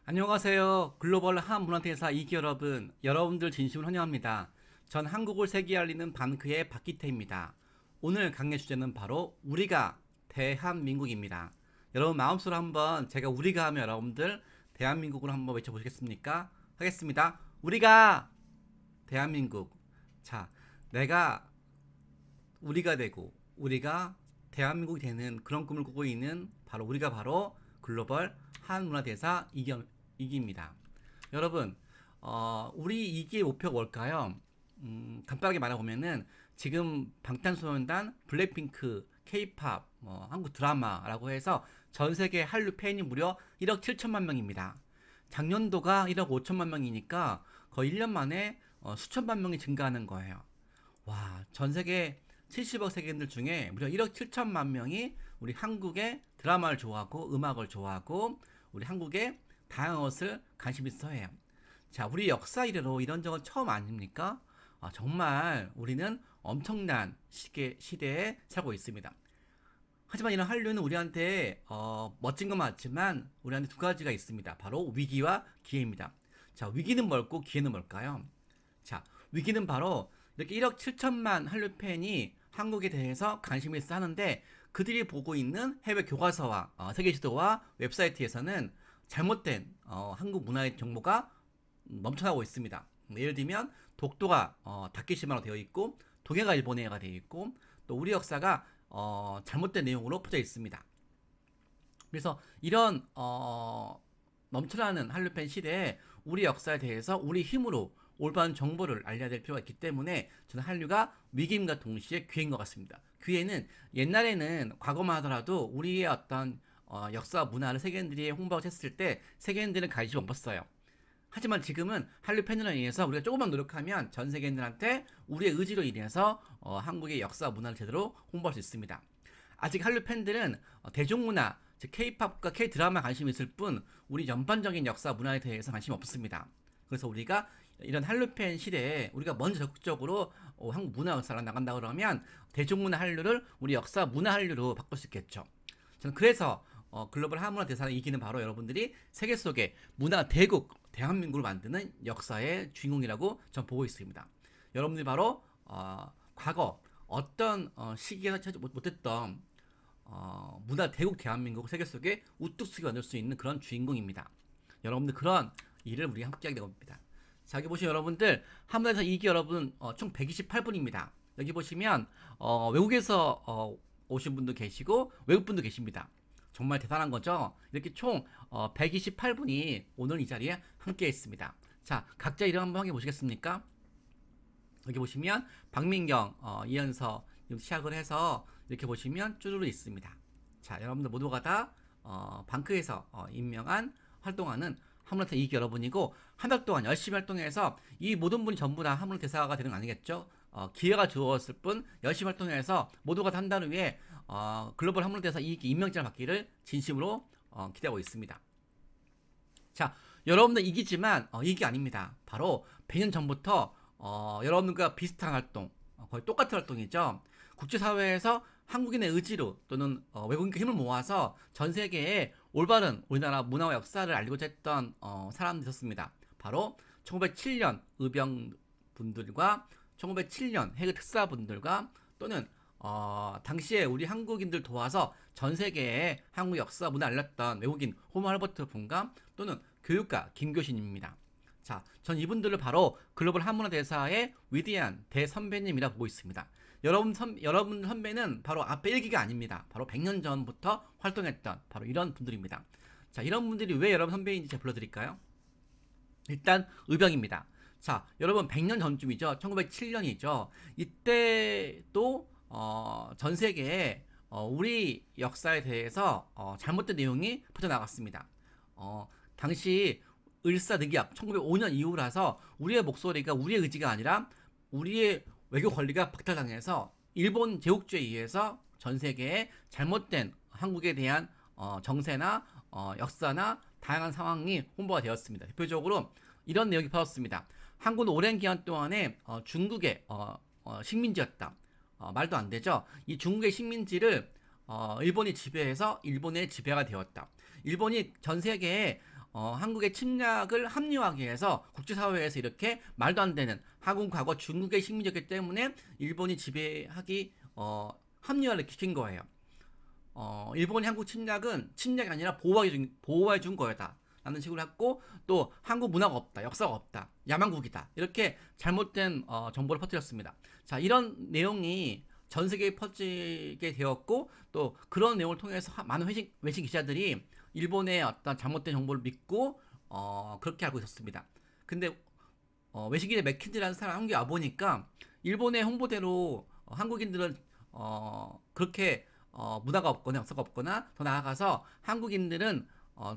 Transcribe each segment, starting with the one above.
안녕하세요. 글로벌 한문화대사 2기 여러분, 여러분들 진심으로 환영합니다. 전 한국을 세계에 알리는 반크의 박기태입니다. 오늘 강의 주제는 바로 우리가 대한민국입니다. 여러분 마음속으로 한번 제가 우리가 하면 여러분들 대한민국으로 한번 외쳐보시겠습니까? 하겠습니다. 우리가 대한민국. 자, 내가 우리가 되고 우리가 대한민국이 되는 그런 꿈을 꾸고 있는 우리가 바로 글로벌 한문화대사 2기입니다. 여러분, 우리 2기의 목표가 뭘까요? 간단하게 말해보면은 지금 방탄소년단, 블랙핑크, 케이팝, 한국 드라마라고 해서 전 세계 한류 팬이 무려 1억 7천만 명입니다. 작년도가 1억 5천만 명이니까 거의 1년 만에 수천만 명이 증가하는 거예요. 와, 전 세계 70억 세계인들 중에 무려 1억 7천만 명이 우리 한국의 드라마를 좋아하고 음악을 좋아하고 우리 한국의 다양한 것을 관심 있어 해요. 자, 우리 역사 이래로 이런 적은 처음 아닙니까? 정말 우리는 엄청난 시대에 살고 있습니다. 하지만 이런 한류는 우리한테 멋진 건 맞지만 우리한테 두 가지가 있습니다. 바로 위기와 기회입니다. 자, 위기는 뭘고 기회는 뭘까요? 자, 위기는 바로 이렇게 1억 7천만 한류 팬이 한국에 대해서 관심이 있어 하는데 그들이 보고 있는 해외 교과서와 세계 지도와 웹사이트에서는 잘못된 한국 문화의 정보가 넘쳐나고 있습니다. 예를 들면 독도가 다케시마로 되어 있고 동해가 일본해가 되어 있고 또 우리 역사가 잘못된 내용으로 퍼져 있습니다. 그래서 이런 넘쳐나는 한류팬 시대에 우리 역사에 대해서 우리 힘으로 올바른 정보를 알려야 될 필요가 있기 때문에 저는 한류가 위기임과 동시에 기회인 것 같습니다. 기회는 옛날에는 과거만 하더라도 우리의 어떤 역사 문화를 세계인들이 홍보하고 했을 때 세계인들은 관심 없었어요. 하지만 지금은 한류 팬으로 인해서 우리가 조금만 노력하면 전 세계인들한테 우리의 의지로 인해서 한국의 역사 문화를 제대로 홍보할 수 있습니다. 아직 한류 팬들은 대중문화, 즉 K-팝과 K-드라마 관심이 있을 뿐 우리 전반적인 역사 문화에 대해서 관심이 없습니다. 그래서 우리가 이런 한류팬 시대에 우리가 먼저 적극적으로 한국 문화 역사를 나간다 그러면 대중문화 한류를 우리 역사 문화 한류로 바꿀 수 있겠죠. 저는 그래서 글로벌 한문화 대사를 이기는 바로 여러분들이 세계 속의 문화 대국 대한민국을 만드는 역사의 주인공이라고 전 보고 있습니다. 여러분들이 바로 과거 어떤 시기에서 찾지 못했던 문화 대국 대한민국 세계 속에 우뚝 서게 만들 수 있는 그런 주인공입니다. 여러분들 그런 일을 우리가 함께 하게 됩니다. 자, 여기 보시면 여러분들 한문에서 2기 여러분 총 128분입니다. 여기 보시면 외국에서 오신 분도 계시고 외국 분도 계십니다. 정말 대단한 거죠. 이렇게 총 128분이 오늘 이 자리에 함께 있습니다. 자, 각자 이름 한번 확인해 보시겠습니까? 여기 보시면 박민경, 이현서 시작을 해서 이렇게 보시면 쭈루루 있습니다. 자, 여러분들 모두가 다 방크에서 임명한 활동하는 한문화대사 2기 여러분이고 한 달 동안 열심히 활동해서 이 모든 분이 전부 다 한문화대사가 되는 거 아니겠죠? 기회가 주어졌을 뿐 열심히 활동해서 모두가 다 한 달 후에 글로벌 한문화대사 2기 임명장을 받기를 진심으로 기대하고 있습니다. 자, 여러분들 이기지만 이기 아닙니다. 바로 100년 전부터 여러분들과 비슷한 활동, 거의 똑같은 활동이죠. 국제사회에서 한국인의 의지로 또는 외국인과 힘을 모아서 전 세계에 올바른 우리나라 문화와 역사를 알리고자 했던 사람들이 있었습니다. 바로 1907년 의병분들과 1907년 해그 특사분들과 또는 당시에 우리 한국인들 도와서 전 세계에 한국 역사 문화 알렸던 외국인 호모 할버트 분과 또는 교육가 김교신입니다. 자, 전 이분들을 바로 글로벌 한문화 대사의 위대한 대선배님이라 보고 있습니다. 여러분 선배는 바로 앞에 1기가 아닙니다. 바로 100년 전부터 활동했던 바로 이런 분들입니다. 자, 이런 분들이 왜 여러분 선배인지 제가 불러드릴까요? 일단 의병입니다. 자, 여러분 100년 전쯤이죠. 1907년이죠. 이때도 전 세계에 우리 역사에 대해서 잘못된 내용이 퍼져나갔습니다. 당시 을사늑약 1905년 이후라서 우리의 목소리가 우리의 의지가 아니라 우리의 외교 권리가 박탈당해서 일본 제국주의에 의해서 전 세계에 잘못된 한국에 대한 정세나 역사나 다양한 상황이 홍보가 되었습니다. 대표적으로 이런 내용이 퍼졌습니다. 한국은 오랜 기간 동안에 중국의 식민지였다. 말도 안 되죠. 이 중국의 식민지를 일본이 지배해서 일본의 지배가 되었다. 일본이 전 세계에 한국의 침략을 합리화하기 위해서 국제사회에서 이렇게 말도 안 되는 한국 과거 중국의 식민지였기 때문에 일본이 지배하기 합리화를 시킨 거예요. 일본이 한국 침략은 침략이 아니라 보호해 준 거다 라는 식으로 했고, 또 한국 문화가 없다, 역사가 없다, 야만국이다, 이렇게 잘못된 정보를 퍼뜨렸습니다. 자, 이런 내용이 전 세계에 퍼지게 되었고, 또 그런 내용을 통해서 많은 외신 기자들이 일본의 어떤 잘못된 정보를 믿고 그렇게 알고 있었습니다. 근데 외신 기자 맥킨지라는 사람 한국에 와보니까 일본의 홍보대로 한국인들은 그렇게 문화가 없거나 역사가 없거나, 더 나아가서 한국인들은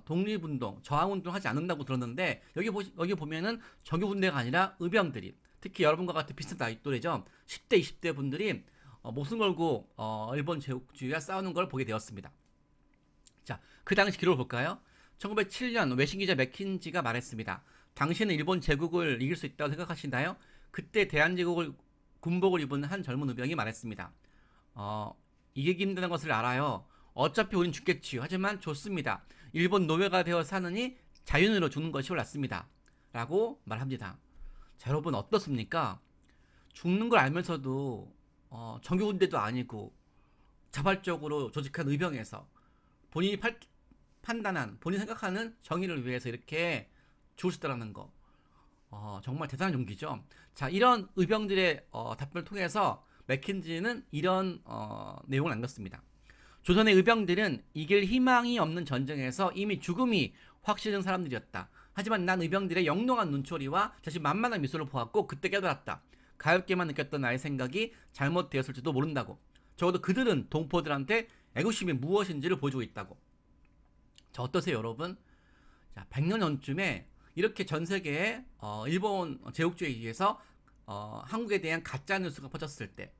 독립운동, 저항운동 하지 않는다고 들었는데, 여기 보면은 정규군대가 아니라 의병들이, 특히 여러분과 같은 비슷한 나이 또래죠, 10대, 20대 분들이 목숨 걸고 일본 제국주의와 싸우는 걸 보게 되었습니다. 자, 그 당시 기록을 볼까요? 1907년 외신기자 맥킨지가 말했습니다. 당신은 일본 제국을 이길 수 있다고 생각하시나요? 그때 대한제국을 군복을 입은 한 젊은 의병이 말했습니다. 이기기 힘든 것을 알아요. 어차피 우린 죽겠지요. 하지만 좋습니다. 일본 노예가 되어 사느니 자윤으로 죽는 것이 옳았습니다. 라고 말합니다. 자, 여러분 어떻습니까? 죽는 걸 알면서도 정규군대도 아니고 자발적으로 조직한 의병에서 본인이 판단한, 본인이 생각하는 정의를 위해서 이렇게 죽을 수 있다는 거, 정말 대단한 용기죠. 자, 이런 의병들의 답변을 통해서 맥킨지는 이런 내용을 남겼습니다. 조선의 의병들은 이길 희망이 없는 전쟁에서 이미 죽음이 확실한 사람들이었다. 하지만 난 의병들의 영롱한 눈초리와 자신만만한 미소를 보았고 그때 깨달았다. 가엾게만 느꼈던 나의 생각이 잘못되었을지도 모른다고. 적어도 그들은 동포들한테 애국심이 무엇인지를 보여주고 있다고. 자, 어떠세요 여러분? 자, 100년 전쯤에 이렇게 전 세계에 일본 제국주의에 의해서 한국에 대한 가짜 뉴스가 퍼졌을 때,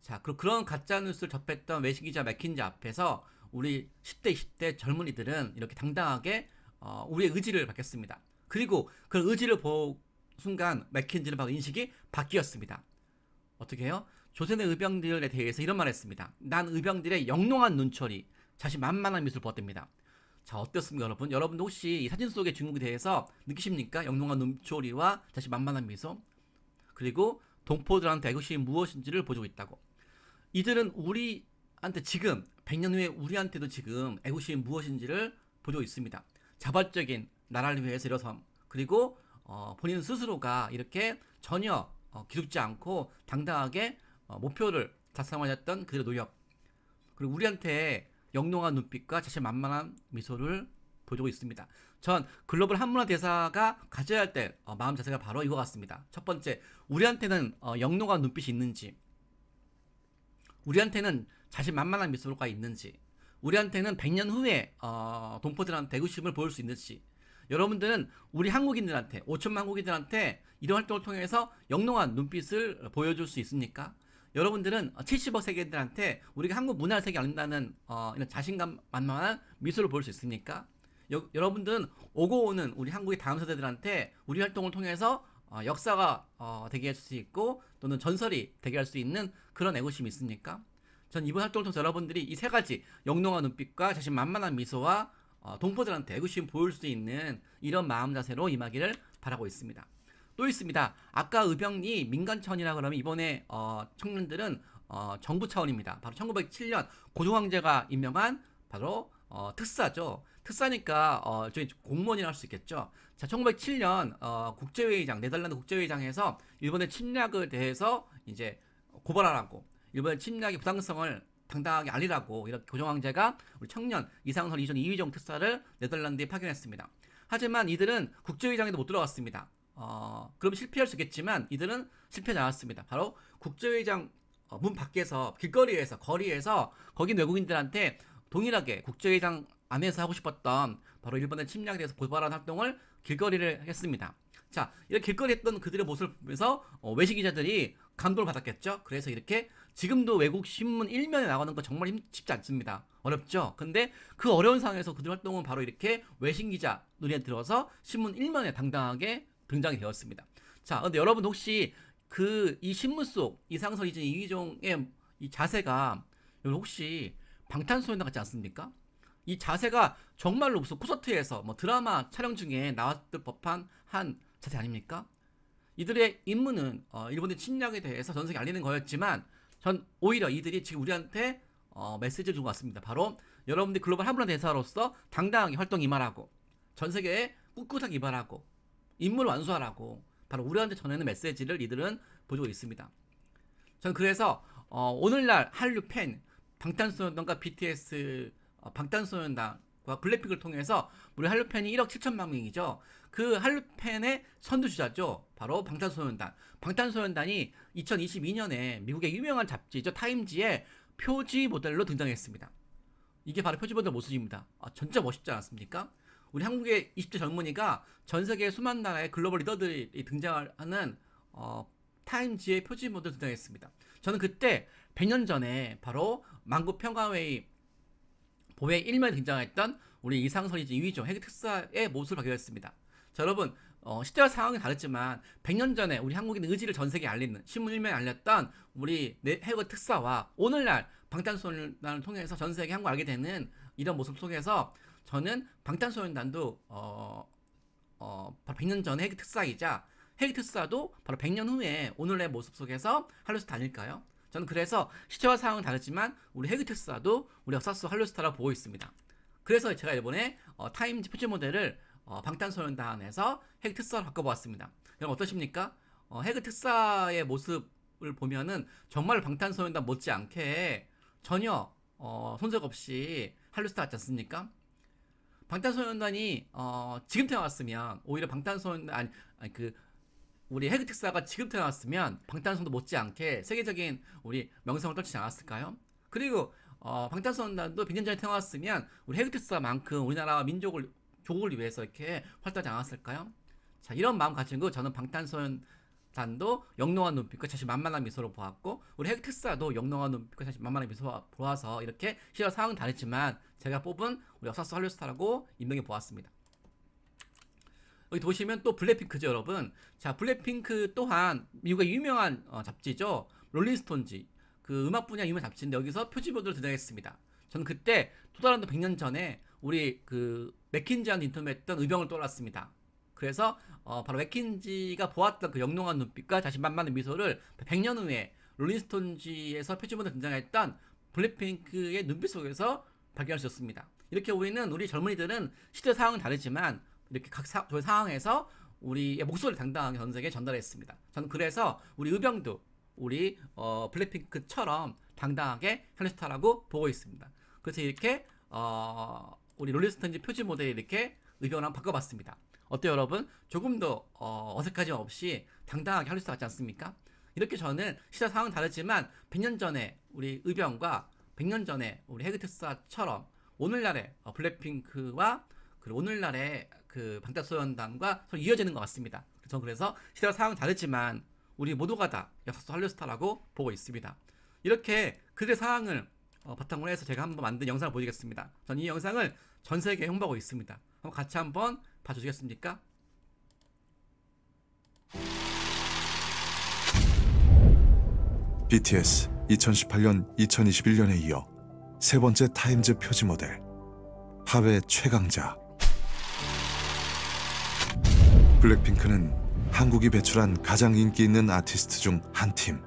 자, 그런 가짜 뉴스를 접했던 외신 기자 맥킨지 앞에서 우리 10대, 20대 젊은이들은 이렇게 당당하게 우리의 의지를 밝혔습니다. 그리고 그 의지를 본 순간 맥킨지는 바로 인식이 바뀌었습니다. 어떻게 해요? 조선의 의병들에 대해서 이런 말을 했습니다. 난 의병들의 영롱한 눈초리, 자신만만한 미소를 보았답니다. 자, 어떻습니까 여러분? 여러분도 혹시 이 사진 속의 중국에 대해서 느끼십니까? 영롱한 눈초리와 자신만만한 미소, 그리고 동포들한테 애국심이 무엇인지를 보여주고 있다고. 이들은 우리한테 지금 100년 후에 우리한테도 지금 애국심이 무엇인지를 보여주고 있습니다. 자발적인 나라를 위해서 일어섬, 그리고 본인 스스로가 이렇게 전혀 기죽지 않고 당당하게 목표를 달성하였던 그들의 노력, 그리고 우리한테 영롱한 눈빛과 자신만만한 미소를 보여주고 있습니다. 전 글로벌 한문화 대사가 가져야 될 마음 자세가 바로 이거 같습니다. 첫 번째, 우리한테는 영롱한 눈빛이 있는지, 우리한테는 자신만만한 미소가 있는지, 우리한테는 100년 후에 동포들한테 애국심을 보일 수 있는지, 여러분들은 우리 한국인들한테, 5천만 한국인들한테 이런 활동을 통해서 영롱한 눈빛을 보여줄 수 있습니까? 여러분들은 70억 세계인들한테 우리가 한국 문화를 세계 알린다는 이런 자신감 만만한 미소를 보일 수 있습니까? 여러분들은 오고 오는 우리 한국의 다음 세대들한테 우리 활동을 통해서 역사가 되게 할 수 있고, 또는 전설이 되게 할 수 있는 그런 애국심이 있습니까? 전 이번 활동을 통해서 여러분들이 이 세 가지 영롱한 눈빛과 자신만만한 미소와 동포들한테 애국심 보일 수 있는 이런 마음 자세로 임하기를 바라고 있습니다. 또 있습니다. 아까 의병이 민간 차원이라 그러면 이번에 청년들은 정부 차원입니다. 바로 1907년 고종황제가 임명한 바로 특사죠. 특사니까 저희 공무원이라 할 수 있겠죠. 자, 1907년 국제회의장, 네덜란드 국제회의장에서 일본의 침략에 대해서 이제 고발하라고, 일본의 침략의 부당성을 당당하게 알리라고 이렇게 고종황제가 우리 청년 이상설 이전 이휘종 특사를 네덜란드에 파견했습니다. 하지만 이들은 국제회의장에도 못 들어갔습니다. 그럼 실패할 수 있겠지만 이들은 실패하지 않았습니다. 바로 국제회의장 문 밖에서, 길거리에서, 거리에서 거기 외국인들한테 동일하게 국제회의장 안에서 하고 싶었던 바로 일본의 침략에 대해서 고발하는 활동을 길거리를 했습니다. 자, 이렇게 길거리 했던 그들의 모습을 보면서 외신 기자들이 감동을 받았겠죠. 그래서 이렇게 지금도 외국 신문 일면에 나가는 거 정말 쉽지 않습니다. 어렵죠. 근데 그 어려운 상황에서 그들 활동은 바로 이렇게 외신 기자 눈에 들어서 신문 일면에 당당하게 등장이 되었습니다. 자, 근데 여러분 혹시 이 신문 속 이상설 이전 이휘종의 이 자세가 여러분 혹시 방탄소년단 같지 않습니까? 이 자세가 정말로 무슨 콘서트에서 뭐 드라마 촬영 중에 나왔을 법한 한 자세 아닙니까? 이들의 임무는 일본의 침략에 대해서 전 세계에 알리는 거였지만 전 오히려 이들이 지금 우리한테 메시지를 주고 왔습니다. 바로 여러분들이 글로벌 한문화 대사로서 당당하게 활동 임하라고, 전 세계에 꿋꿋하게 임하라고, 임무를 완수하라고 바로 우리한테 전하는 메시지를 이들은 보여주고 있습니다. 전 그래서 오늘날 한류 팬 방탄소년단과 BTS, 방탄소년단과 블랙핑크를 통해서 우리 한류 팬이 1억 7천만 명이죠. 그 한류 팬의 선두주자죠. 바로 방탄소년단. 방탄소년단이 2022년에 미국의 유명한 잡지죠, 타임지에 표지 모델로 등장했습니다. 이게 바로 표지 모델 모습입니다. 진짜 멋있지 않았습니까? 우리 한국의 20대 젊은이가 전 세계 수많은 나라의 글로벌 리더들이 등장하는 타임지의 표지 모델로 등장했습니다. 저는 그때 100년 전에 바로 만국평화회의 보회 1면에 등장했던 우리 이상선이지 이휘종 해외 특사의 모습을 발견했습니다. 자, 여러분, 시대와 상황이 다르지만 100년 전에 우리 한국인의 의지를 전 세계에 알리는 신문 1면에 알렸던 우리 해외 특사와 오늘날 방탄소년단을 통해서 전 세계 한국을 알게 되는 이런 모습 속에서 저는 방탄소년단도 바로 100년 전의 해외 특사이자 해외 특사도 바로 100년 후에 오늘의 모습 속에서 한류스타 아닐까요? 저는 그래서 시대와 상황은 다르지만 우리 해외 특사도 우리 역사 속 한류스타라고 보고 있습니다. 그래서 제가 이번에 타임지 표지 모델을 방탄소년단에서 해외 특사로 바꿔보았습니다. 여러분 어떠십니까? 해외 특사의 모습을 보면은 정말 방탄소년단 못지않게 전혀 손색 없이 한류스타 같지 않습니까? 방탄소년단이 지금 태어났으면 오히려 방탄소년단 우리 해외 특사가 지금 태어났으면 방탄소년단 못지않게 세계적인 우리 명성을 떨치지 않았을까요? 그리고 방탄소년단도 100년 전에 태어났으면 우리 해외 특사만큼 우리나라와 민족을 조국을 위해서 이렇게 활동하지 않았을까요? 자, 이런 마음 가지고 저는 방탄소년단도 영롱한 눈빛과 자신만만한 미소로 보았고 우리 해외 특사도 영롱한 눈빛과 자신만만한 미소로 보아서 이렇게 시대와 상황은 다르지만 제가 뽑은 우리 역사 속 한류스타라고 임명해 보았습니다. 여기 보시면 또 블랙핑크죠, 여러분. 자, 블랙핑크 또한 미국의 유명한 잡지죠, 롤링스톤지, 그 음악 분야 유명 잡지인데 여기서 표지보드로 등장했습니다. 저는 그때 또 다른 100년 전에 우리 그 맥킨지한테 인터뷰했던 의병을 떠올랐습니다. 그래서 바로 맥킨지가 보았던 그 영롱한 눈빛과 자신만만한 미소를 100년 후에 롤링스톤지에서 표지보드로 등장했던 블랙핑크의 눈빛 속에서 발견할 수 있었습니다. 이렇게 우리 젊은이들은 시대 상황은 다르지만 이렇게 각 상황에서 우리의 목소리를 당당하게 전 세계에 전달했습니다. 저는 그래서 우리 의병도 우리 블랙핑크처럼 당당하게 한류스타라고 보고 있습니다. 그래서 이렇게 우리 롤링스톤지 표지 모델 이렇게 의병을 한번 바꿔봤습니다. 어때요, 여러분? 조금 더 어색하지 없이 당당하게 한류스타 같지 않습니까? 이렇게 저는 시대 상황은 다르지만 100년 전에 우리 의병과 100년 전에 우리 해외 특사처럼 오늘날의 블랙핑크와 그리고 오늘날의 그 방탄소년단과 서로 이어지는 것 같습니다. 저는 그래서 시대와 상황은 다르지만 우리 모두가 다 역사 속 한류스타라고 보고 있습니다. 이렇게 그들의 상황을 바탕으로 해서 제가 한번 만든 영상을 보여드리겠습니다. 저는 이 영상을 전 세계에 홍보하고 있습니다. 한번 같이 한번 봐주시겠습니까? BTS 2018년 2021년에 이어 세 번째 타임즈 표지 모델 하회 최강자. 블랙핑크는 한국이 배출한 가장 인기 있는 아티스트 중 한 팀.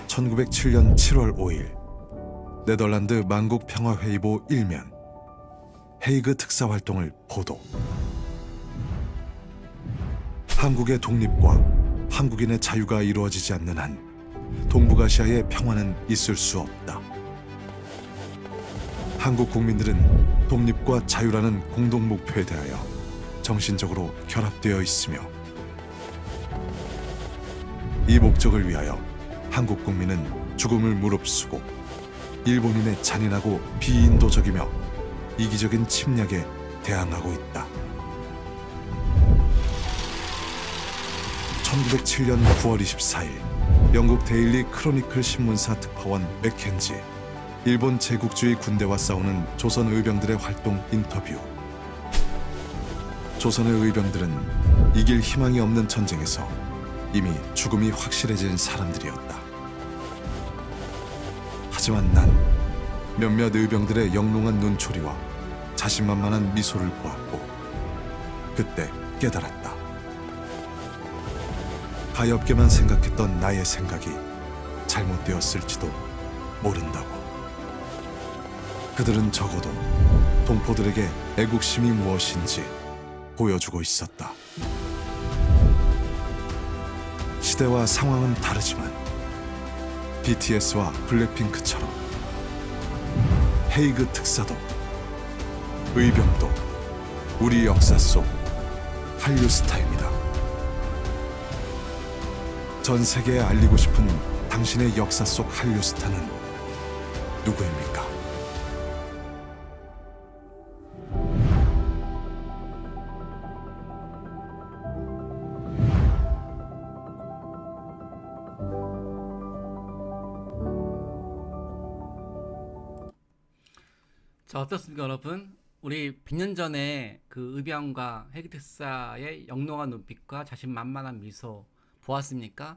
(1907년 7월 5일) 네덜란드 만국평화회의보 1면 헤이그 특사 활동을 보도. 한국의 독립과 한국인의 자유가 이루어지지 않는 한 동북아시아의 평화는 있을 수 없다. 한국 국민들은 독립과 자유라는 공동 목표에 대하여 정신적으로 결합되어 있으며 이 목적을 위하여 한국 국민은 죽음을 무릅쓰고 일본인의 잔인하고 비인도적이며 이기적인 침략에 대항하고 있다. 1907년 9월 24일 영국 데일리 크로니클 신문사 특파원 맥켄지, 일본 제국주의 군대와 싸우는 조선 의병들의 활동 인터뷰. 조선의 의병들은 이길 희망이 없는 전쟁에서 이미 죽음이 확실해진 사람들이었다. 하지만 난 몇몇 의병들의 영롱한 눈초리와 자신만만한 미소를 보았고 그때 깨달았다. 가엾게만 생각했던 나의 생각이 잘못되었을지도 모른다고. 그들은 적어도 동포들에게 애국심이 무엇인지 보여주고 있었다. 시대와 상황은 다르지만 BTS와 블랙핑크처럼 헤이그 특사도 의병도 우리 역사 속 한류 스타입니다. 전 세계에 알리고 싶은 당신의 역사 속 한류 스타는 누구입니까? 자, 어떻습니까, 여러분? 우리 100년 전에 그 의병과 헤이그 특사의 영롱한 눈빛과 자신만만한 미소 보았습니까?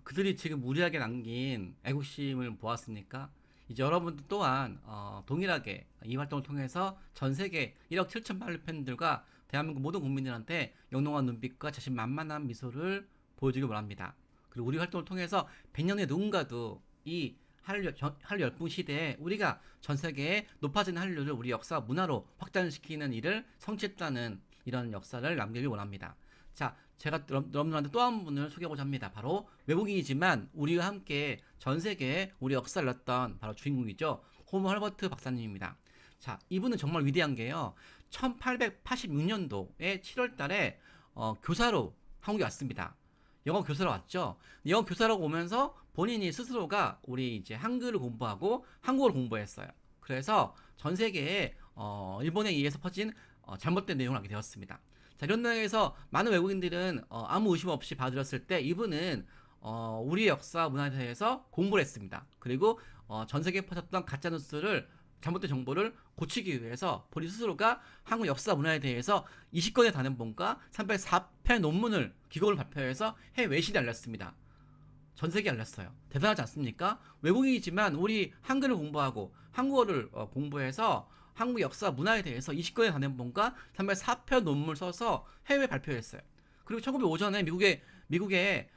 그들이 지금 우리에게 남긴 애국심을 보았습니까? 이제 여러분들 또한 동일하게 이 활동을 통해서 전 세계 1억 7천만 한류 팬들과 대한민국 모든 국민들한테 영롱한 눈빛과 자신만만한 미소를 보여주길 원합니다. 그리고 우리 활동을 통해서 100년 후에 누군가도 이 한류 열풍 시대에 우리가 전 세계에 높아진 한류를 우리 역사 문화로 확장시키는 일을 성취했다는 이런 역사를 남기길 원합니다. 자, 제가 여러분들한테 또 한 분을 소개하고자 합니다. 바로 외국인이지만 우리와 함께 전 세계에 우리 역사를 넣었던 바로 주인공이죠. 호모 헐버트 박사님입니다. 자, 이분은 정말 위대한 게요. 1886년도에 7월 달에 교사로 한국에 왔습니다. 영어 교사로 왔죠. 영어 교사로 오면서 본인이 스스로가 우리 이제 한글을 공부하고 한국어를 공부했어요. 그래서 전 세계에 일본에 의해서 퍼진 잘못된 내용을 알게 되었습니다. 자, 이런 내용에서 많은 외국인들은 아무 의심 없이 받아들였을 때 이분은 우리의 역사 문화에 대해서 공부를 했습니다. 그리고 전 세계에 퍼졌던 가짜 뉴스를 잘못된 정보를 고치기 위해서 본인 스스로가 한국 역사 문화에 대해서 20권의 단행본과 304편 논문을 기록을 발표해서 해외 외신에 알렸습니다. 전 세계에 알렸어요. 대단하지 않습니까? 외국인이지만 우리 한글을 공부하고 한국어를 공부해서 한국 역사 문화에 대해서 20권의 단행본과 304편 논문을 써서 해외에 발표했어요. 그리고 1905년에 미국에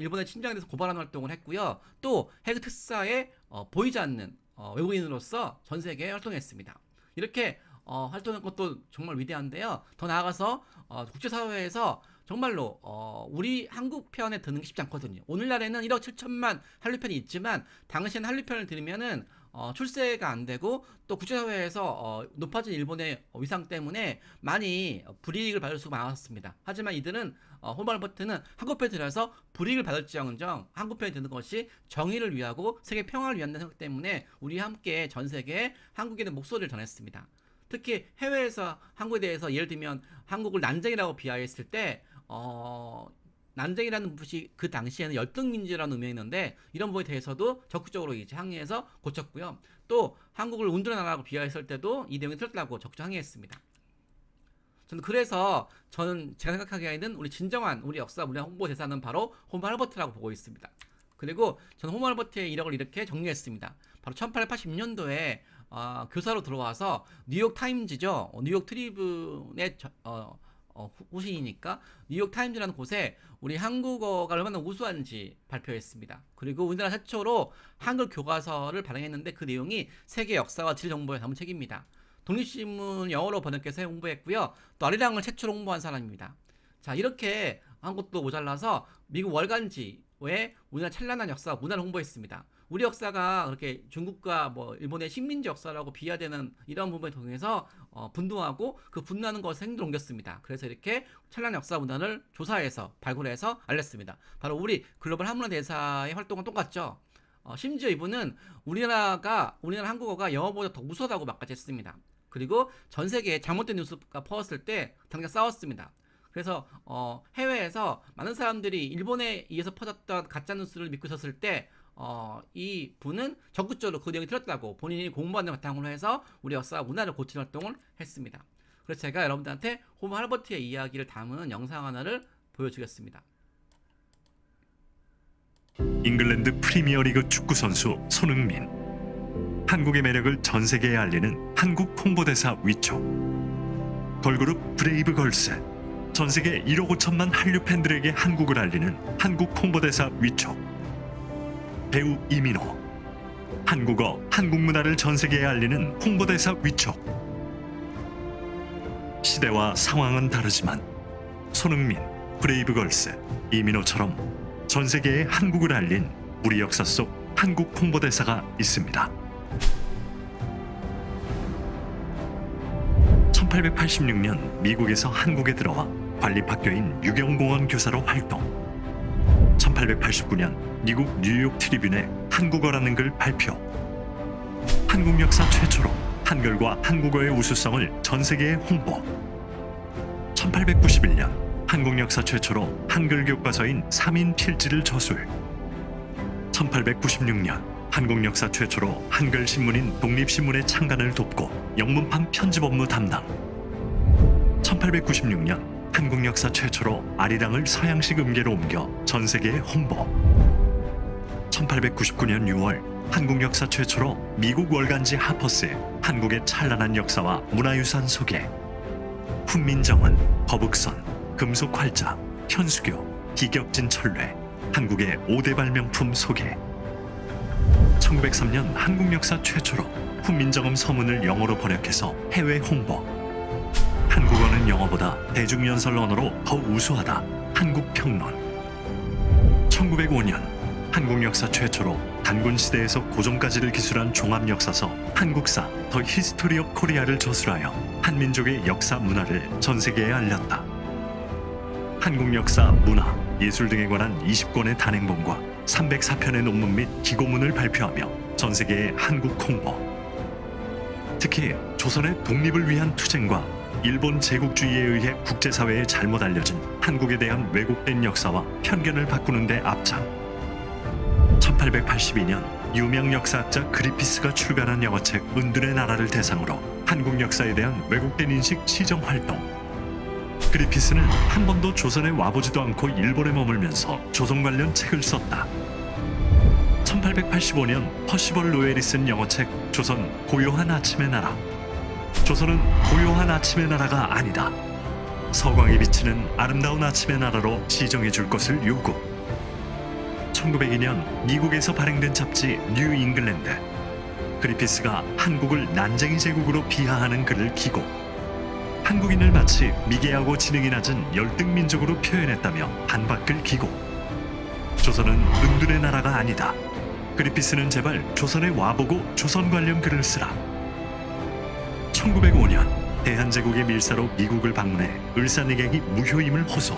일본의 침략에 대해서 고발하는 활동을 했고요. 또 헤이그 특사에 보이지 않는 외국인으로서 전 세계에 활동했습니다. 이렇게 활동한 것도 정말 위대한데요. 더 나아가서 국제사회에서 정말로 우리 한국 편에 드는 게 쉽지 않거든요. 오늘날에는 1억 7천만 한류편이 있지만 당시에는 한류편을 들으면은 출세가 안 되고 또 국제사회에서 높아진 일본의 위상 때문에 많이 불이익을 받을 수가 많았습니다. 하지만 이들은 호모 헐버트는 한국편에 들어서 불이익을 받을지언정 한국편에 드는 것이 정의를 위하고 세계 평화를 위한다는 생각 때문에 우리 함께 전 세계에 한국에 대한 목소리를 전했습니다. 특히 해외에서 한국에 대해서 예를 들면 한국을 난쟁이라고 비하했을 때 난쟁이라는 것이 그 당시에는 열등민주라는 의미였는데 이런 부분에 대해서도 적극적으로 이제 항의해서 고쳤고요. 또 한국을 운둔의 나라라고 비하했을 때도 이 내용이 틀렸다고 적극 항의했습니다. 저는 제가 생각하기에는 우리 진정한 우리 역사 문화 홍보 대사는 바로 호모 헐버트라고 보고 있습니다. 그리고 저는 호모 헐버트의 이력을 이렇게 정리했습니다. 바로 1880년도에 교사로 들어와서 뉴욕 타임즈죠. 뉴욕 트리뷴의 후신이니까 뉴욕 타임즈라는 곳에 우리 한국어가 얼마나 우수한지 발표했습니다. 그리고 우리나라 최초로 한글 교과서를 발행했는데 그 내용이 세계 역사와 지리 정보에 담은 책입니다. 독립신문 영어로 번역해서 홍보했고요. 또 아리랑을 최초로 홍보한 사람입니다. 자, 이렇게 한 것도 모자라서 미국 월간지에 우리나라 찬란한 역사 문화를 홍보했습니다. 우리 역사가 그렇게 중국과 일본의 식민지 역사라고 비하되는 이런 부분을 통해서 분노하고 그 분노하는 것을 행동으로 옮겼습니다. 그래서 이렇게 찬란한 역사 문화를 조사해서 발굴해서 알렸습니다. 바로 우리 글로벌 한문화 대사의 활동은 똑같죠. 심지어 이분은 우리나라 한국어가 영어보다 더 우수하다고 막까지 했습니다. 그리고 전 세계에 잘못된 뉴스가 퍼졌을 때 당장 싸웠습니다. 그래서 해외에서 많은 사람들이 일본에 의해서 퍼졌던 가짜 뉴스를 믿고 있었을 때 이 분은 적극적으로 그 내용이 틀렸다고 본인이 공부하는 바탕으로 해서 우리 역사 문화를 고치는 활동을 했습니다. 그래서 제가 여러분들한테 호모 헐버트의 이야기를 담은 영상 하나를 보여주겠습니다. 잉글랜드 프리미어리그 축구 선수 손흥민. 한국의 매력을 전 세계에 알리는 한국 홍보대사 위촉. 걸그룹 브레이브걸스. 전 세계 1억 5천만 한류 팬들에게 한국을 알리는 한국 홍보대사 위촉. 배우 이민호. 한국어, 한국 문화를 전 세계에 알리는 홍보대사 위촉. 시대와 상황은 다르지만 손흥민, 브레이브걸스, 이민호처럼 전 세계에 한국을 알린 우리 역사 속 한국 홍보대사가 있습니다. 1886년 미국에서 한국에 들어와 관립학교인 유경공원 교사로 활동. 1889년 미국 뉴욕 트리뷴에 한국어라는 글 발표. 한국 역사 최초로 한글과 한국어의 우수성을 전 세계에 홍보. 1891년 한국 역사 최초로 한글 교과서인 3인 필지를 저술. 1896년 한국 역사 최초로 한글 신문인 독립신문의 창간을 돕고 영문판 편집 업무 담당. 1896년 한국 역사 최초로 아리랑을 서양식 음계로 옮겨 전 세계에 홍보. 1899년 6월 한국 역사 최초로 미국 월간지 하퍼스에 한국의 찬란한 역사와 문화유산 소개. 훈민정음, 거북선, 금속활자, 현수교, 기격진 철례, 한국의 5대 발명품 소개. 1903년 한국 역사 최초로 훈민정음 서문을 영어로 번역해서 해외 홍보. 한국어는 영어보다 대중연설 언어로 더 우수하다. 한국평론. 1905년 한국 역사 최초로 단군 시대에서 고종까지를 기술한 종합역사서 한국사 더 히스토리 오브 코리아를 저술하여 한민족의 역사 문화를 전 세계에 알렸다. 한국 역사, 문화, 예술 등에 관한 20권의 단행본과 304편의 논문 및 기고문을 발표하며 전 세계의 한국 홍보. 특히 조선의 독립을 위한 투쟁과 일본 제국주의에 의해 국제사회에 잘못 알려진 한국에 대한 왜곡된 역사와 편견을 바꾸는 데 앞장. 1882년 유명 역사학자 그리피스가 출간한 영어책 은둔의 나라를 대상으로 한국 역사에 대한 왜곡된 인식 시정 활동. 그리피스는 한 번도 조선에 와보지도 않고 일본에 머물면서 조선 관련 책을 썼다. 1885년 퍼시벌 로웰이 쓴 영어책 조선 고요한 아침의 나라. 조선은 고요한 아침의 나라가 아니다. 서광이 비치는 아름다운 아침의 나라로 시정해 줄 것을 요구. 1902년 미국에서 발행된 잡지 뉴 잉글랜드. 그리피스가 한국을 난쟁이 제국으로 비하하는 글을 기고 한국인을 마치 미개하고 지능이 낮은 열등 민족으로 표현했다며 반박글 기고. 조선은 은둔의 나라가 아니다. 그리피스는 제발 조선에 와보고 조선 관련 글을 쓰라. 1905년 대한제국의 밀사로 미국을 방문해 을사늑약이 무효임을 호소.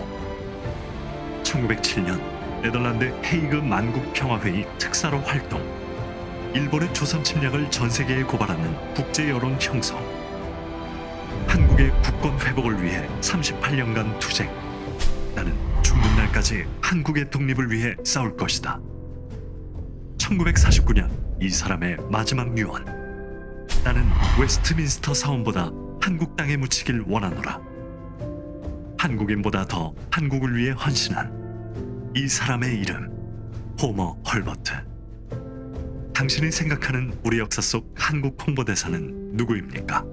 1907년 네덜란드 헤이그 만국평화회의 특사로 활동. 일본의 조선 침략을 전 세계에 고발하는 국제 여론 형성. 한국의 국권 회복을 위해 38년간 투쟁. 나는 죽는 날까지 한국의 독립을 위해 싸울 것이다. 1949년 이 사람의 마지막 유언. 나는 웨스트민스터 사원보다 한국 땅에 묻히길 원하노라. 한국인보다 더 한국을 위해 헌신한 이 사람의 이름 호머 헐버트. 당신이 생각하는 우리 역사 속 한국 홍보대사는 누구입니까?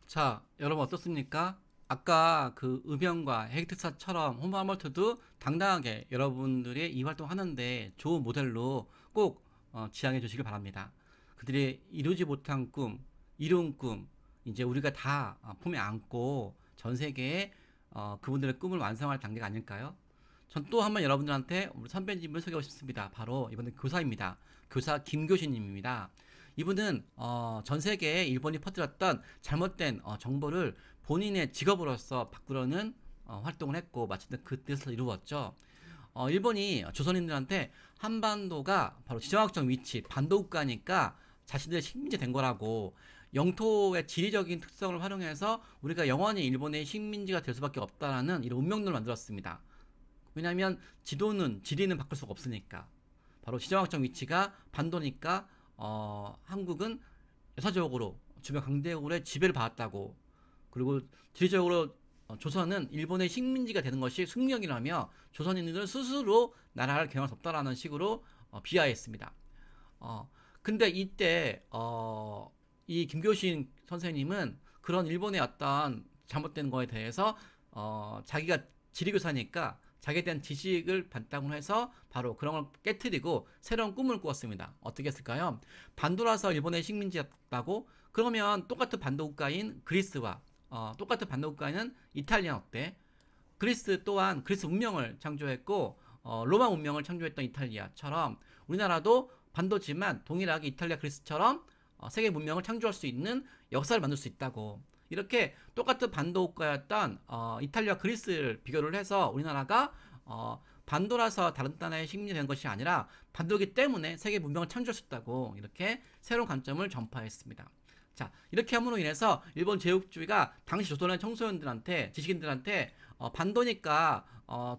자, 여러분 어떻습니까? 아까 그 의병과 헤이트사처럼 홈버머트도 당당하게 여러분들이 이 활동 하는데 좋은 모델로 꼭 지향해 주시길 바랍니다. 그들이 이루지 못한 꿈, 이룬 꿈, 이제 우리가 다 품에 안고 전 세계에 그분들의 꿈을 완성할 단계가 아닐까요? 전 또 한번 여러분들한테 우리 선배님을 소개하고 싶습니다. 바로 이번에 교사입니다. 교사 김교신님입니다. 이분은 전 세계에 일본이 퍼뜨렸던 잘못된 정보를 본인의 직업으로서 바꾸려는 활동을 했고 마침내 그 뜻을 이루었죠. 일본이 조선인들한테 한반도가 바로 지정학적 위치, 반도국가니까 자신들의 식민지 된 거라고, 영토의 지리적인 특성을 활용해서 우리가 영원히 일본의 식민지가 될 수밖에 없다라는 이런 운명론을 만들었습니다. 왜냐하면 지리는 바꿀 수가 없으니까. 바로 지정학적 위치가 반도니까 한국은 역사적으로 주변 강대국의 지배를 받았다고, 그리고 지리적으로 조선은 일본의 식민지가 되는 것이 숙명이라며 조선인들은 스스로 나라를 경영할 수 없다라는 식으로 비하했습니다. 근데 이때 이 김교신 선생님은 그런 일본의 어떤 잘못된 거에 대해서 자기가 지리교사니까 자기에 대한 지식을 바탕으로 해서 바로 그런 걸 깨트리고 새로운 꿈을 꾸었습니다. 어떻게 했을까요? 반도라서 일본의 식민지였다고? 그러면 똑같은 반도국가인 그리스와 똑같은 반도국가는 이탈리아 어때? 그리스 또한 그리스 문명을 창조했고 로마 문명을 창조했던 이탈리아처럼 우리나라도 반도지만 동일하게 이탈리아 그리스처럼 세계 문명을 창조할 수 있는 역사를 만들 수 있다고. 이렇게 똑같은 반도국가였던 이탈리아 그리스를 비교를 해서 우리나라가 반도라서 다른 나라의 식민이 된 것이 아니라 반도이기 때문에 세계 문명을 창조할 수 있다고 이렇게 새로운 관점을 전파했습니다. 자, 이렇게 함으로 인해서 일본 제국주의가 당시 조선의 청소년들한테, 지식인들한테 반도니까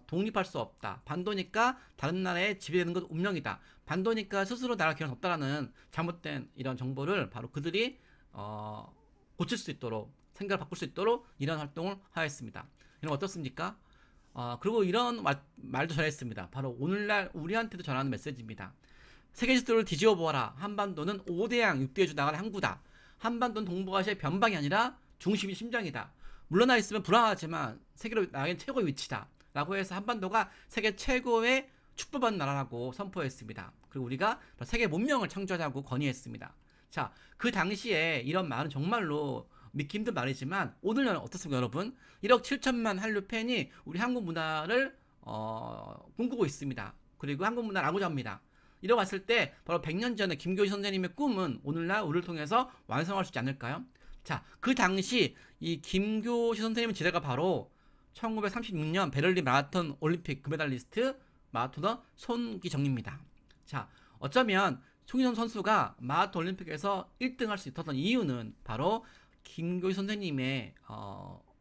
독립할 수 없다, 반도니까 다른 나라에 지배되는 것 운명이다, 반도니까 스스로 나라를 기할 수 없다라는 잘못된 이런 정보를 바로 그들이 고칠 수 있도록, 생각을 바꿀 수 있도록 이런 활동을 하였습니다. 여러분 어떻습니까? 그리고 이런 말도 전했습니다. 바로 오늘날 우리한테도 전하는 메시지입니다. 세계 지도를 뒤집어 보아라. 한반도는 5대양 6대주 나가는 항구다. 한반도는 동북아시아의 변방이 아니라 중심이 심장이다. 물러나 있으면 불안하지만 세계로 나가긴 최고의 위치다. 라고 해서 한반도가 세계 최고의 축복받는 나라라고 선포했습니다. 그리고 우리가 세계 문명을 창조하자고 건의했습니다. 자, 그 당시에 이런 말은 정말로 믿기 힘든 말이지만 오늘은 어떻습니까, 여러분? 1억 7천만 한류 팬이 우리 한국 문화를 꿈꾸고 있습니다. 그리고 한국 문화를 알고자 합니다. 이러고 봤을 때 바로 100년 전에 김교신 선생님의 꿈은 오늘날 우리를 통해서 완성할 수 있지 않을까요? 자, 그 당시 이 김교신 선생님의 지대가 바로 1936년 베를린 마라톤 올림픽 금메달리스트 마라토너 손기정입니다. 자, 어쩌면 손기정 선수가 마라톤 올림픽에서 1등 할 수 있었던 이유는 바로 김교신 선생님의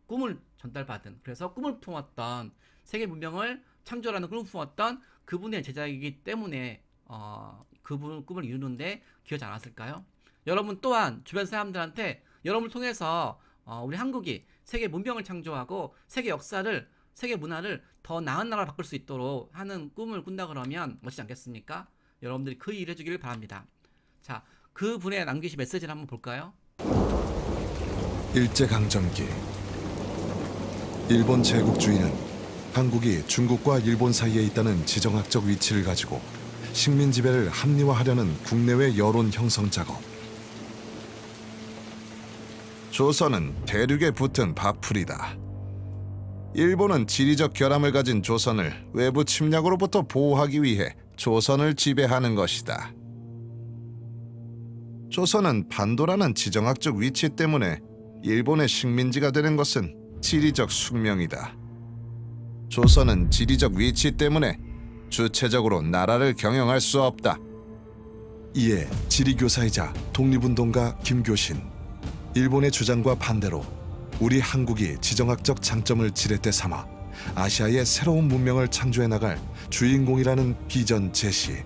꿈을 전달받은, 그래서 꿈을 품었던, 세계 문명을 창조하는 꿈을 품었던 그분의 제자이기 때문에 그분 꿈을 이루는데 기여하지 않았을까요? 여러분 또한 주변 사람들한테 여러분을 통해서 우리 한국이 세계 문명을 창조하고 세계 역사를, 세계 문화를 더 나은 나라로 바꿀 수 있도록 하는 꿈을 꾼다 그러면 멋지지 않겠습니까? 여러분들이 그 일을 해주기를 바랍니다. 자, 그분의 남기신 메시지를 한번 볼까요? 일제강점기. 일본 제국주의는 한국이 중국과 일본 사이에 있다는 지정학적 위치를 가지고 식민 지배를 합리화하려는 국내외 여론 형성 작업. 조선은 대륙에 붙은 밥풀이다. 일본은 지리적 결함을 가진 조선을 외부 침략으로부터 보호하기 위해 조선을 지배하는 것이다. 조선은 반도라는 지정학적 위치 때문에 일본의 식민지가 되는 것은 지리적 숙명이다. 조선은 지리적 위치 때문에 주체적으로 나라를 경영할 수 없다. 이에 지리교사이자 독립운동가 김교신, 일본의 주장과 반대로 우리 한국이 지정학적 장점을 지렛대 삼아 아시아의 새로운 문명을 창조해 나갈 주인공이라는 비전 제시.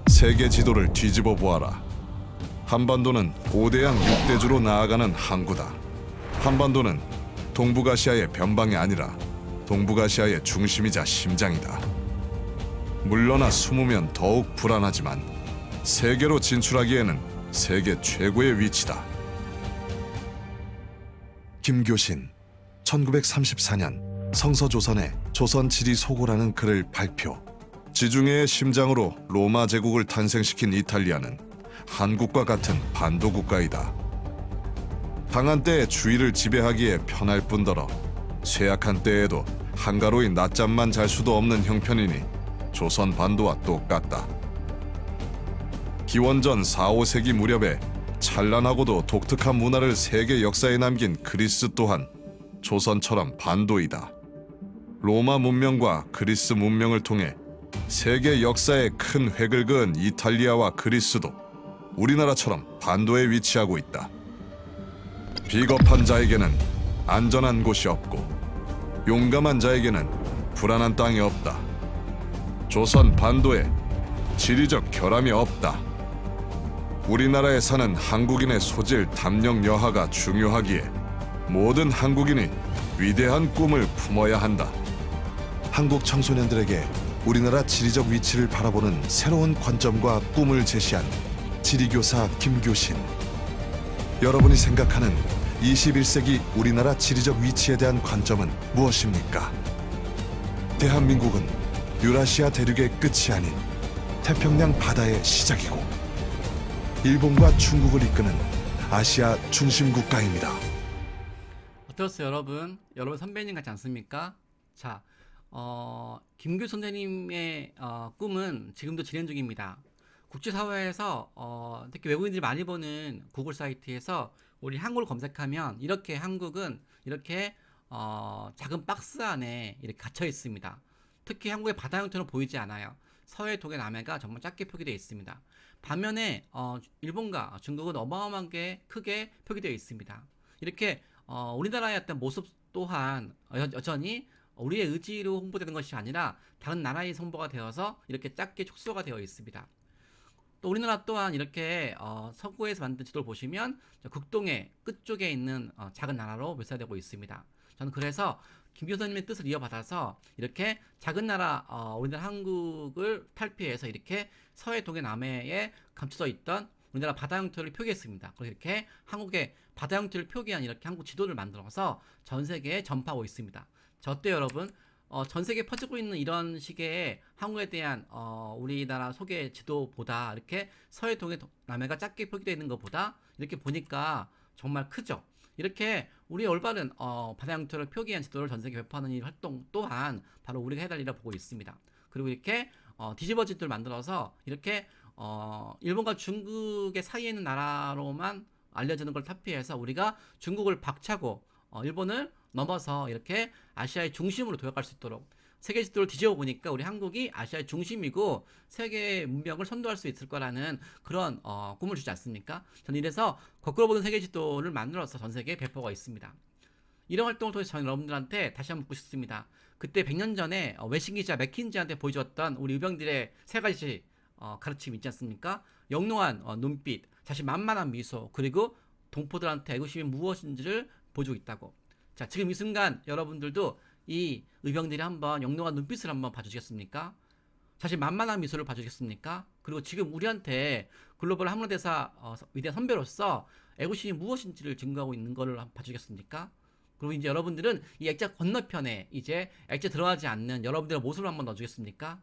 세계 지도를 뒤집어 보아라. 한반도는 5대양 6대주로 나아가는 항구다. 한반도는 동북아시아의 변방이 아니라 동북아시아의 중심이자 심장이다. 물러나 숨으면 더욱 불안하지만 세계로 진출하기에는 세계 최고의 위치다. 김교신, 1934년 성서조선에 조선지리소고라는 글을 발표. 지중해의 심장으로 로마 제국을 탄생시킨 이탈리아는 한국과 같은 반도국가이다. 강한 때에 주위를 지배하기에 편할 뿐더러 쇠약한 때에도 한가로이 낮잠만 잘 수도 없는 형편이니 조선 반도와 똑같다. 기원전 4, 5세기 무렵에 찬란하고도 독특한 문화를 세계 역사에 남긴 그리스 또한 조선처럼 반도이다. 로마 문명과 그리스 문명을 통해 세계 역사에 큰 획을 그은 이탈리아와 그리스도 우리나라처럼 반도에 위치하고 있다. 비겁한 자에게는 안전한 곳이 없고 용감한 자에게는 불안한 땅이 없다. 조선 반도에 지리적 결함이 없다. 우리나라에 사는 한국인의 소질, 담력, 여하가 중요하기에 모든 한국인이 위대한 꿈을 품어야 한다. 한국 청소년들에게 우리나라 지리적 위치를 바라보는 새로운 관점과 꿈을 제시한 지리교사 김교신. 여러분이 생각하는 21세기 우리나라 지리적 위치에 대한 관점은 무엇입니까? 대한민국은 유라시아 대륙의 끝이 아닌 태평양 바다의 시작이고 일본과 중국을 이끄는 아시아 중심 국가입니다. 어떠세요, 여러분? 여러분 선배님 같지 않습니까? 자, 김규 선생님의 꿈은 지금도 진행 중입니다. 국제사회에서 특히 외국인들이 많이 보는 구글 사이트에서 우리 한국을 검색하면 이렇게 한국은 이렇게 작은 박스 안에 이렇게 갇혀 있습니다. 특히 한국의 바다 형태는 보이지 않아요. 서해, 동해, 남해가 정말 작게 표기되어 있습니다. 반면에 일본과 중국은 어마어마하게 크게 표기되어 있습니다. 이렇게 우리나라의 어떤 모습 또한 여전히 우리의 의지로 홍보되는 것이 아니라 다른 나라의 홍보가 되어서 이렇게 작게 축소가 되어 있습니다. 또 우리나라 또한 이렇게 서구에서 만든 지도를 보시면 극동의 끝쪽에 있는 작은 나라로 묘사되고 있습니다. 저는 그래서 김 교수님의 뜻을 이어받아서 이렇게 작은 나라 우리나라 한국을 탈피해서 이렇게 서해, 동해, 남해에 감춰져 있던 우리나라 바다 형태를 표기했습니다. 그래서 이렇게 한국의 바다 형태를 표기한 이렇게 한국 지도를 만들어서 전 세계에 전파하고 있습니다. 저 어때요, 여러분? 전 세계에 퍼지고 있는 이런 식의 한국에 대한 우리나라 소개 지도보다 이렇게 서해, 동해, 남해가 작게 표기되어 있는 것보다 이렇게 보니까 정말 크죠. 이렇게 우리의 올바른 바다 형태를 표기한 지도를 전 세계에 배포하는 이 활동 또한 바로 우리가 해야 될 일이라 보고 있습니다. 그리고 이렇게 뒤집어진 지도를 만들어서 이렇게 일본과 중국의 사이에 있는 나라로만 알려지는 걸 탈피해서 우리가 중국을 박차고 일본을 넘어서 이렇게 아시아의 중심으로 도약할 수 있도록 세계 지도를 뒤집어 보니까 우리 한국이 아시아의 중심이고 세계의 문명을 선도할 수 있을 거라는 그런 꿈을 주지 않습니까? 저는 이래서 거꾸로 보는 세계 지도를 만들어서 전 세계에 배포가 있습니다. 이런 활동을 통해서 저는 여러분들한테 다시 한번 묻고 싶습니다. 그때 100년 전에 외신 기자 맥킨지한테 보여줬던 우리 의병들의 세 가지 가르침이 있지 않습니까? 영롱한 눈빛, 자신만만한 미소, 그리고 동포들한테 애국심이 무엇인지를 보여주고 있다고. 자, 지금 이 순간 여러분들도 이 의병들이 한번 영롱한 눈빛을 한번 봐주시겠습니까? 사실 만만한 미소를 봐주시겠습니까? 그리고 지금 우리한테 글로벌 한문대사 위대한 선배로서 애국심이 무엇인지를 증거하고 있는 거를 한번 봐주시겠습니까? 그리고 이제 여러분들은 이 액자 건너편에 이제 액자 들어가지 않는 여러분들의 모습을 한번 넣어주겠습니까?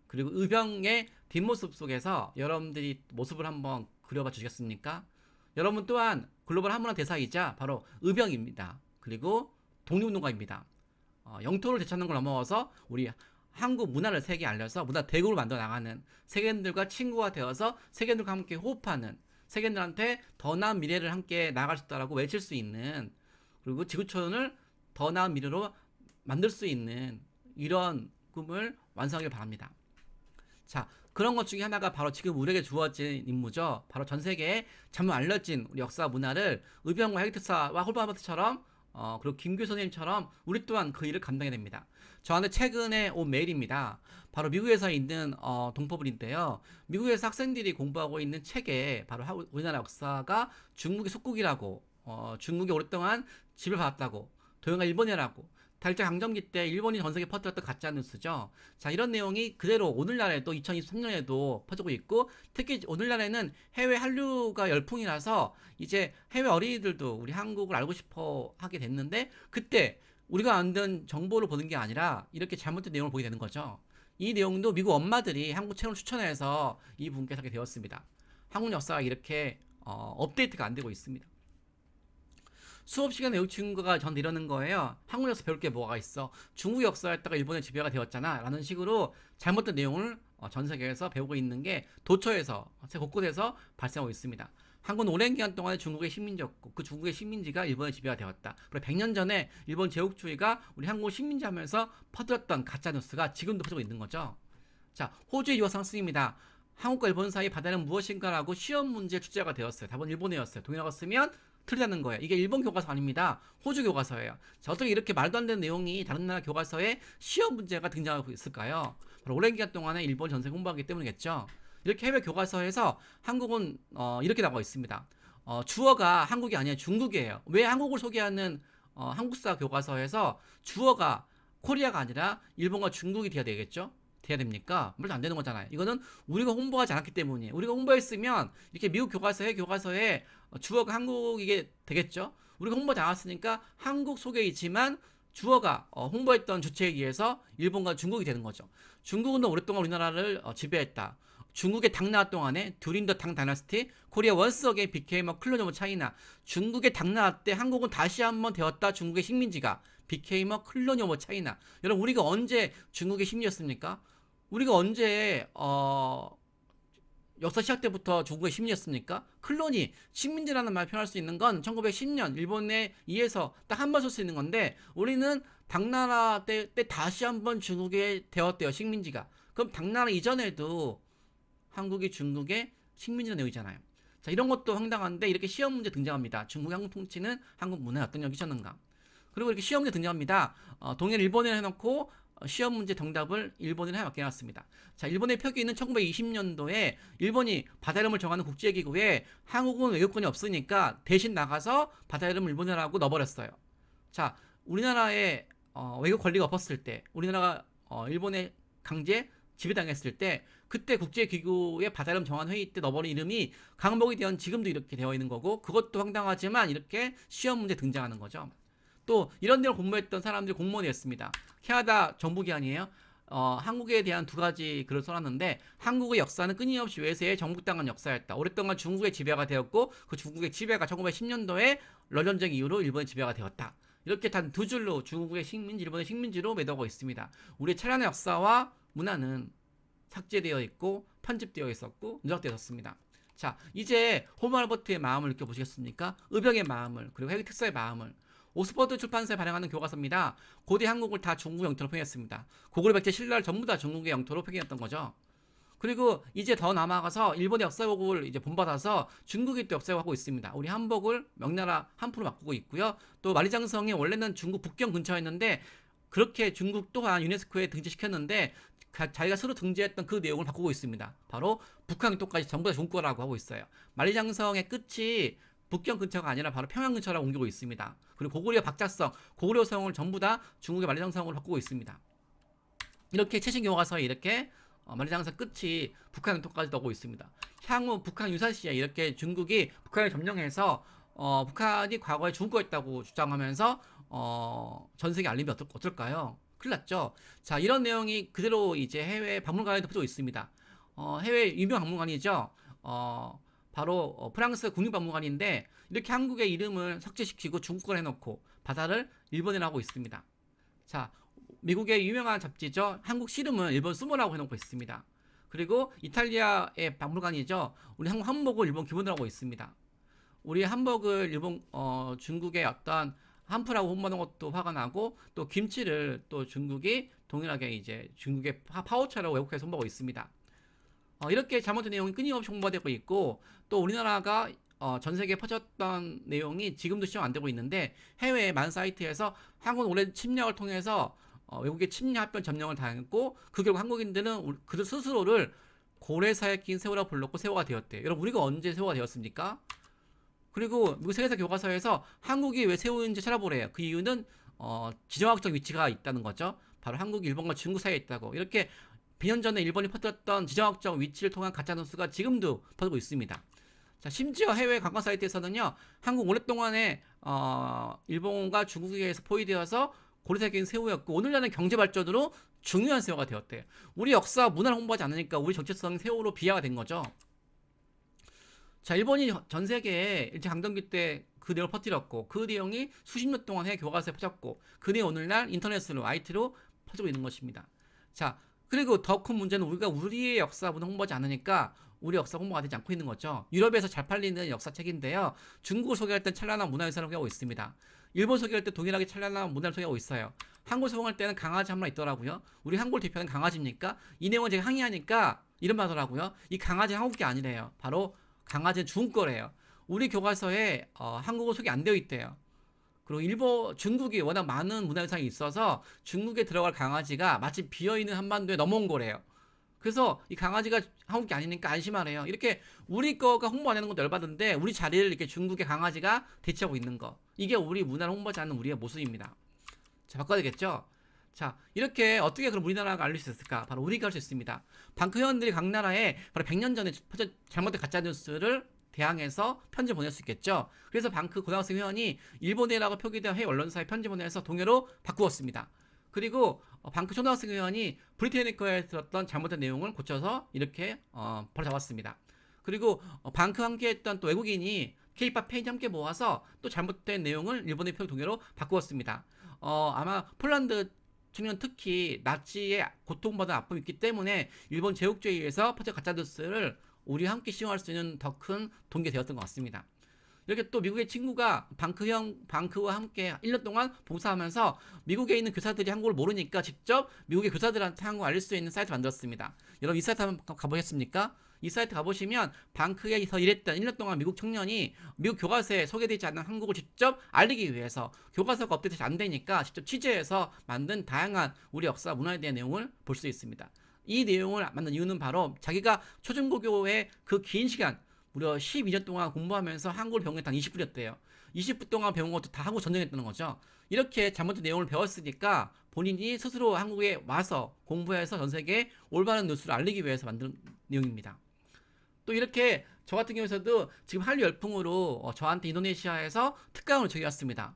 그리고 의병의 뒷모습 속에서 여러분들이 모습을 한번 그려봐 주시겠습니까? 여러분 또한 글로벌 한문화 대사이자 바로 의병입니다. 그리고 독립운동가입니다. 영토를 되찾는 걸 넘어서 우리 한국 문화를 세계에 알려서 문화 대국을 만들어 나가는 세계인들과 친구가 되어서 세계인들과 함께 호흡하는 세계인들한테 더 나은 미래를 함께 나아갈 수 있다라고 외칠 수 있는 그리고 지구촌을 더 나은 미래로 만들 수 있는 이런 꿈을 완성하길 바랍니다. 자, 그런 것 중에 하나가 바로 지금 우리에게 주어진 임무죠. 바로 전 세계에 잘못 알려진 우리 역사 문화를 의병과 헬기특사와 홀바바트처럼 그리고 김규 선생님처럼 우리 또한 그 일을 감당해야 됩니다. 저한테 최근에 온 메일입니다. 바로 미국에서 있는 동포분인데요. 미국에서 학생들이 공부하고 있는 책에 바로 우리나라 역사가 중국의 속국이라고 중국이 오랫동안 지배받았다고 도영아 일본이라고 달자 강점기 때 일본이 전 세계에 퍼뜨렸던 가짜뉴스죠. 자, 이런 내용이 그대로 오늘날에도 2023년에도 퍼지고 있고 특히 오늘날에는 해외 한류가 열풍이라서 이제 해외 어린이들도 우리 한국을 알고 싶어 하게 됐는데 그때 우리가 만든 정보를 보는 게 아니라 이렇게 잘못된 내용을 보게 되는 거죠. 이 내용도 미국 엄마들이 한국 채널을 추천해서 이 분께서 하게 되었습니다. 한국 역사가 이렇게 업데이트가 안 되고 있습니다. 수업 시간에 외국 친구가 저한테 이러는 거예요. 한국 역사 배울 게 뭐가 있어? 중국 역사였다가 일본에 지배가 되었잖아 라는 식으로 잘못된 내용을 전 세계에서 배우고 있는 게 도처에서 제 곳곳에서 발생하고 있습니다. 한국은 오랜 기간 동안에 중국의 식민지였고 그 중국의 식민지가 일본에 지배가 되었다. 그리고 100년 전에 일본 제국주의가 우리 한국을 식민지 하면서 퍼뜨렸던 가짜뉴스가 지금도 퍼지고 있는 거죠. 자, 호주의 유학 상승입니다. 한국과 일본 사이 바다는 무엇인가라고 시험 문제 출제가 되었어요. 답은 일본어였어요. 동일하고 쓰면 틀리다는 거예요. 이게 일본 교과서 아닙니다. 호주 교과서예요. 자, 어떻게 이렇게 말도 안 되는 내용이 다른 나라 교과서에 시험 문제가 등장하고 있을까요? 바로 오랜 기간 동안에 일본 전세 홍보하기 때문이겠죠. 이렇게 해외 교과서에서 한국은 이렇게 나와 있습니다. 주어가 한국이 아니에요. 중국이에요. 왜 한국을 소개하는 한국사 교과서에서 주어가 코리아가 아니라 일본과 중국이 돼야 되겠죠? 돼야 됩니까? 말도 안 되는 거잖아요. 이거는 우리가 홍보하지 않았기 때문이에요. 우리가 홍보했으면 이렇게 미국 교과서에 주어가 한국이게 되겠죠? 우리가 홍보하지 않았으니까 한국 소개이지만 주어가 홍보했던 주체에 의해서 일본과 중국이 되는 거죠. 중국은 오랫동안 우리나라를 지배했다. 중국의 당나라 동안에 during the Tang Dynasty, Korea once again became a colony of China. 중국의 당나라 때 한국은 다시 한번 되었다. 중국의 식민지가 became a colony of China. 여러분 우리가 언제 중국의 식민지였습니까? 우리가 언제 역사 시작 때부터 중국의 식민지였습니까? 클로니, 식민지라는 말 표현할 수 있는 건 1910년 일본에 의해서 딱 한 번 쓸 수 있는 건데 우리는 당나라 때 다시 한번 중국에 되었대요. 식민지가. 그럼 당나라 이전에도 한국이 중국의 식민지라는 내용이잖아요. 자, 이런 것도 황당한데 이렇게 시험 문제 등장합니다. 중국의 한국 통치는 한국 문화에 어떤 영향을 끼쳤는가. 그리고 이렇게 시험 문제 등장합니다. 동해를 일본어로 해놓고 시험 문제 정답을 일본어로 맡겨놨습니다. 자, 일본의 표기는 1920년도에 일본이 바다 이름을 정하는 국제기구에 한국은 외교권이 없으니까 대신 나가서 바다 이름을 일본어라고 넣어버렸어요. 자, 우리나라에 외교 권리가 없었을 때, 우리나라가 일본의 강제 지배당했을 때, 그때 국제기구의 바다 이름 정한 회의 때 넣어버린 이름이 강복이 되었 지금도 이렇게 되어 있는 거고, 그것도 황당하지만 이렇게 시험 문제 등장하는 거죠. 또 이런 내용을 공부했던 사람들이 공무원이었습니다. 캐나다 정부기관이에요. 한국에 대한 두 가지 글을 써놨는데 한국의 역사는 끊임없이 외세에 정복당한 역사였다. 오랫동안 중국의 지배가 되었고 그 중국의 지배가 1910년도에 러전쟁 이후로 일본의 지배가 되었다. 이렇게 단 두 줄로 중국의 식민지, 일본의 식민지로 매도하고 있습니다. 우리의 찬란한 역사와 문화는 삭제되어 있고 편집되어 있었고 누락되어 있었습니다. 자, 이제 호모알버트의 마음을 느껴보시겠습니까? 의병의 마음을, 그리고 해외 특사의 마음을. 오스퍼드 출판사에 발행하는 교과서입니다. 고대 한국을 다 중국 영토로 표현했습니다. 고구려 백제 신라를 전부 다 중국의 영토로 표현했던 거죠. 그리고 이제 더 남아가서 일본의 역사복을 이제 본받아서 중국이 또 역사하고 있습니다. 우리 한복을 명나라 한푸로 바꾸고 있고요. 또 만리장성이 원래는 중국 북경 근처였는데 그렇게 중국 또한 유네스코에 등재시켰는데 자기가 스스로 등재했던 그 내용을 바꾸고 있습니다. 바로 북한 영토까지 전부 다 중국 거라고 하고 있어요. 만리장성의 끝이 북경 근처가 아니라 바로 평양 근처라고 옮기고 있습니다. 그리고 고구려 박자성, 고구려 성을 전부 다 중국의 만리장성으로 바꾸고 있습니다. 이렇게 최신 교과서에 이렇게 만리장성 끝이 북한 영토까지 오고 있습니다. 향후 북한 유사시에 이렇게 중국이 북한을 점령해서 북한이 과거에 중국 거였다고 주장하면서 전 세계 알림이 어떨까요? 큰일 났죠. 자, 이런 내용이 그대로 이제 해외 박물관에도 퍼지고 있습니다. 해외 유명 박물관이죠. 바로 프랑스 국립박물관인데 이렇게 한국의 이름을 삭제시키고 중국어로 해놓고 바다를 일본어로 하고 있습니다. 자, 미국의 유명한 잡지죠. 한국 씨름은 일본 수모라고 해놓고 있습니다. 그리고 이탈리아의 박물관이죠. 우리 한국 한복을 일본 기본으로 하고 있습니다. 우리 한복을 일본 중국의 어떤 한푸라고 홍보하는 것도 화가 나고 또 김치를 또 중국이 동일하게 이제 중국의 파오차라고 왜곡해서 홍보하고 있습니다. 이렇게 잘못된 내용이 끊임없이 홍보되고 있고 또 우리나라가 전 세계에 퍼졌던 내용이 지금도 시험 안 되고 있는데 해외 많은 사이트에서 한국은 오랜 침략을 통해서 외국의 침략합병 점령을 당했고 그 결국 한국인들은 그들 스스로를 고래사에 낀 새우라고 불렀고 새우가 되었대요. 여러분 우리가 언제 새우가 되었습니까? 그리고 미국 세계사 교과서에서 한국이 왜 새우인지 찾아보래요. 그 이유는 지정학적 위치가 있다는 거죠. 바로 한국이 일본과 중국 사이에 있다고. 이렇게 100년 전에 일본이 퍼뜨렸던 지정학적 위치를 통한 가짜뉴스가 지금도 퍼지고 있습니다. 자, 심지어 해외 관광 사이트에서는요, 한국 오랫동안에 일본과 중국에서 포위되어서 고래사긴 새우였고 오늘날은 경제 발전으로 중요한 새우가 되었대요. 우리 역사 문화를 홍보하지 않으니까 우리 정체성 새우로 비하가 된 거죠. 자, 일본이 전 세계에 일제강점기 때 그 내용을 퍼뜨렸고 그 내용이 수십 년 동안 해외 교과서에 퍼졌고 그 내용이 오늘날 인터넷으로 IT로 퍼지고 있는 것입니다. 자, 그리고 더 큰 문제는 우리가 우리의 역사 문화 홍보하지 않으니까 우리 역사 홍보가 되지 않고 있는 거죠. 유럽에서 잘 팔리는 역사책인데요. 중국을 소개할 때 찬란한 문화유산을 소개하고 있습니다. 일본 소개할 때 동일하게 찬란한 문화를 소개하고 있어요. 한국 소개할 때는 강아지 한 마리 있더라고요. 우리 한국을 대표하는 강아지입니까? 이 내용은 제가 항의하니까 이런 말 하더라고요. 이 강아지는 한국 게 아니래요. 바로 강아지는 중국 거래요. 우리 교과서에 한국어 소개 안 되어 있대요. 그리고 중국이 워낙 많은 문화유산이 있어서 중국에 들어갈 강아지가 마치 비어있는 한반도에 넘어온 거래요. 그래서 이 강아지가 한국이 아니니까 안심하래요. 이렇게 우리 거가 홍보 안 하는 것도 열받은데 우리 자리를 이렇게 중국의 강아지가 대체하고 있는 거. 이게 우리 문화를 홍보하지 않는 우리의 모습입니다. 자, 바꿔야 되겠죠? 자, 이렇게 어떻게 그럼 우리나라가 알릴 수 있을까? 바로 우리가 할 수 있습니다. 방크 회원들이 각 나라에 바로 100년 전에 잘못된 가짜뉴스를 대항해서 편지 보낼 수 있겠죠. 그래서 방크 고등학생 회원이 일본이라고 표기된 해외 언론사에 편지 보내서 동해로 바꾸었습니다. 그리고 방크 초등학생 회원이 브리테니커에 들었던 잘못된 내용을 고쳐서 이렇게 바로 잡았습니다. 그리고 방크 함께했던 또 외국인이 K-pop 팬이 함께 모아서 또 잘못된 내용을 일본의 표 동해로 바꾸었습니다. 아마 폴란드 청년 특히 나치의 고통받은 아픔이 있기 때문에 일본 제국주의에 의해서 퍼져 가짜뉴스를 우리와 함께 시용할 수 있는 더 큰 동기가 되었던 것 같습니다. 이렇게 또 미국의 친구가 방크와 함께 1년 동안 봉사하면서 미국에 있는 교사들이 한국을 모르니까 직접 미국의 교사들한테 한국을 알릴 수 있는 사이트를 만들었습니다. 여러분 이 사이트 한번 가보셨습니까? 이 사이트 가보시면 방크에서 일했던 1년 동안 미국 청년이 미국 교과서에 소개되지 않는 한국을 직접 알리기 위해서 교과서가 업데이트 안 되니까 직접 취재해서 만든 다양한 우리 역사 문화에 대한 내용을 볼 수 있습니다. 이 내용을 만든 이유는 바로 자기가 초중고교의 그 긴 시간 무려 12년 동안 공부하면서 한국을 배운 게 단 20분이었대요. 20분 동안 배운 것도 다 한국 전쟁했다는 거죠. 이렇게 잘못된 내용을 배웠으니까 본인이 스스로 한국에 와서 공부해서 전 세계에 올바른 뉴스를 알리기 위해서 만든 내용입니다. 또 이렇게 저 같은 경우에서도 지금 한류 열풍으로 저한테 인도네시아에서 특강을 저기왔습니다.